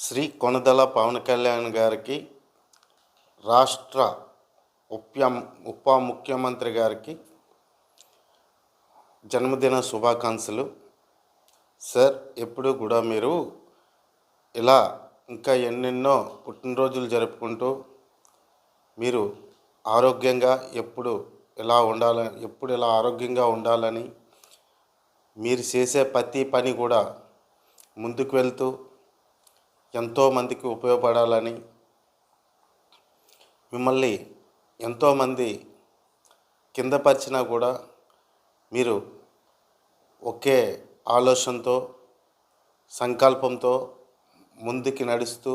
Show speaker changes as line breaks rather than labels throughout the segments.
శ్రీ కొణిదెల పవన్ కళ్యాణ్ గారికి రాష్ట్ర ఉప ముఖ్యమంత్రి గారికి జన్మదిన శుభాకాంక్షలు. సార్, ఎప్పుడు కూడా మీరు ఇలా ఇంకా ఎన్నెన్నో పుట్టినరోజులు జరుపుకుంటూ మీరు ఆరోగ్యంగా ఎప్పుడు ఇలా ఆరోగ్యంగా ఉండాలని, మీరు చేసే ప్రతి పని కూడా ముందుకు వెళ్తూ ఎంతోమందికి ఉపయోగపడాలని, మిమ్మల్ని ఎంతోమంది కిందపరిచినా కూడా మీరు ఒకే ఆలోచనతో సంకల్పంతో ముందుకి నడుస్తూ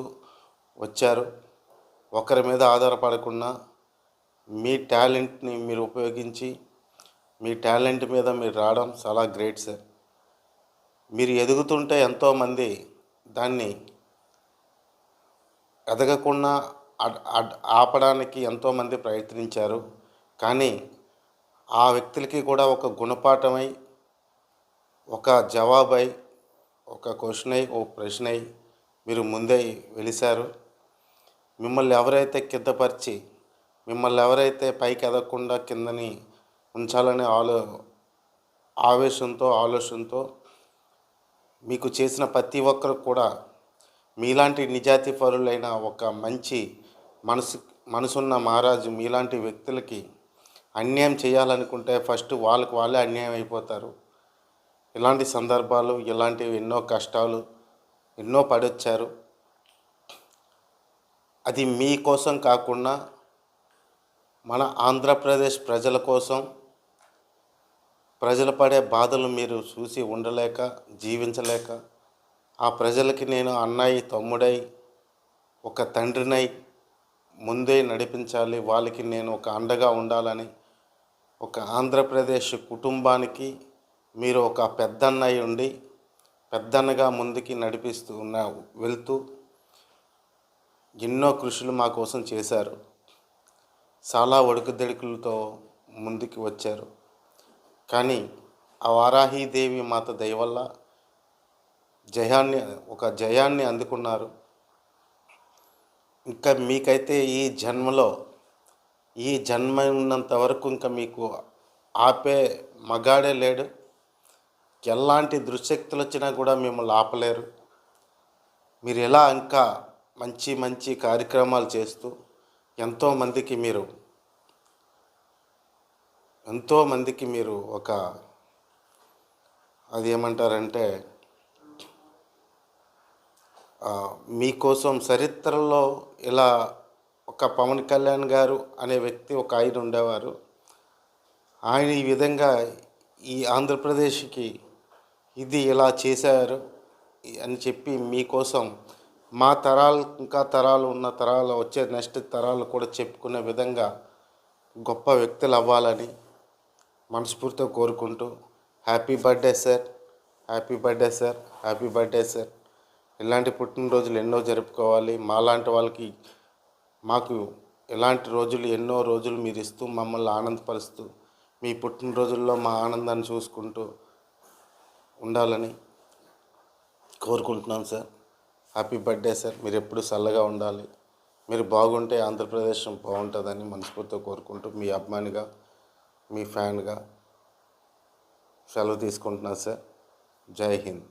వచ్చారు. ఒకరి మీద ఆధారపడకుండా మీ టాలెంట్ని మీరు ఉపయోగించి మీ టాలెంట్ మీద మీరు రావడం చాలా గ్రేట్ సార్. మీరు ఎదుగుతుంటే ఎంతోమంది దాన్ని ఎదగకుండా ఆపడానికి ఎంతోమంది ప్రయత్నించారు. కానీ ఆ వ్యక్తులకి కూడా ఒక గుణపాఠమై, ఒక జవాబై, ఒక క్వశ్చన్ ఓ ప్రశ్న మీరు ముందే వెలిశారు. మిమ్మల్ని ఎవరైతే కిందపరిచి, మిమ్మల్ని ఎవరైతే పైకి ఎదగకుండా కిందని ఉంచాలనే ఆలోచనతో మీకు చేసిన ప్రతి ఒక్కరు కూడా మీలాంటి నిజాయితీ పరులైన ఒక మంచి మనసున్న మహారాజు మీలాంటి వ్యక్తులకి అన్యాయం చేయాలనుకుంటే ఫస్ట్ వాళ్ళే అన్యాయం అయిపోతారు. ఇలాంటి సందర్భాలు, ఇలాంటివి ఎన్నో కష్టాలు ఎన్నో పడొచ్చారు. అది మీకోసం కాకుండా మన ఆంధ్రప్రదేశ్ ప్రజల కోసం, ప్రజలు పడే బాధలు మీరు చూసి ఉండలేక, జీవించలేక, ఆ ప్రజలకి నేను అన్నయ్య, తమ్ముడై, ఒక తండ్రినై ముందే నడిపించాలి, వాళ్ళకి నేను ఒక అండగా ఉండాలని, ఒక ఆంధ్రప్రదేశ్ కుటుంబానికి మీరు ఒక పెద్దన్నయ్య ఉండి పెద్దన్నగా ముందుకి వెళ్తూ ఎన్నో కృషులు మా కోసం చేశారు. చాలా ఒడుకుదొడుకులతో ముందుకు వచ్చారు. కానీ ఆ వారాహీదేవి మాత దయ వల్ల జయాన్ని అందుకున్నారు. ఇంకా మీకైతే ఈ జన్మ ఉన్నంత వరకు ఇంకా మీకు ఆపే మగాడే లేడు. ఎలాంటి దుశ్శక్తులు వచ్చినా కూడా మిమ్మల్ని ఆపలేరు. మీరు ఎలా ఇంకా మంచి కార్యక్రమాలు చేస్తూ ఎంతోమందికి మీరు ఒక అది ఏమంటారంటే మీకోసం చరిత్రలో ఇలా ఒక పవన్ కళ్యాణ్ గారు అనే వ్యక్తి ఒక ఆయన ఉండేవారు. ఆయన ఈ విధంగా ఈ ఆంధ్రప్రదేశ్కి ఇది ఇలా చేశారు అని చెప్పి మీకోసం మా తరాలు, ఇంకా వచ్చే నెక్స్ట్ తరాలు కూడా చెప్పుకునే విధంగా గొప్ప వ్యక్తులు అవ్వాలని మనస్ఫూర్తిగా కోరుకుంటూ happy birthday sir, happy birthday sir, happy birthday sir. ఇలాంటి పుట్టినరోజులు ఎన్నో జరుపుకోవాలి. మాలాంటి వాళ్ళకి మాకు ఇలాంటి రోజులు ఎన్నో రోజులు మీరు ఇస్తూ మమ్మల్ని ఆనందపరుస్తూ మీ పుట్టినరోజుల్లో మా ఆనందాన్ని చూసుకుంటూ ఉండాలని కోరుకుంటున్నాం సార్. Happy birthday sir. మీరు ఎప్పుడు చల్లగా ఉండాలి. మీరు బాగుంటే ఆంధ్రప్రదేశ్ బాగుంటుందని మనస్ఫూర్తిగా కోరుకుంటూ మీ అభిమానిగా, మీ ఫ్యాన్గా సెలవు తీసుకుంటున్నాను సార్. జై హింద్.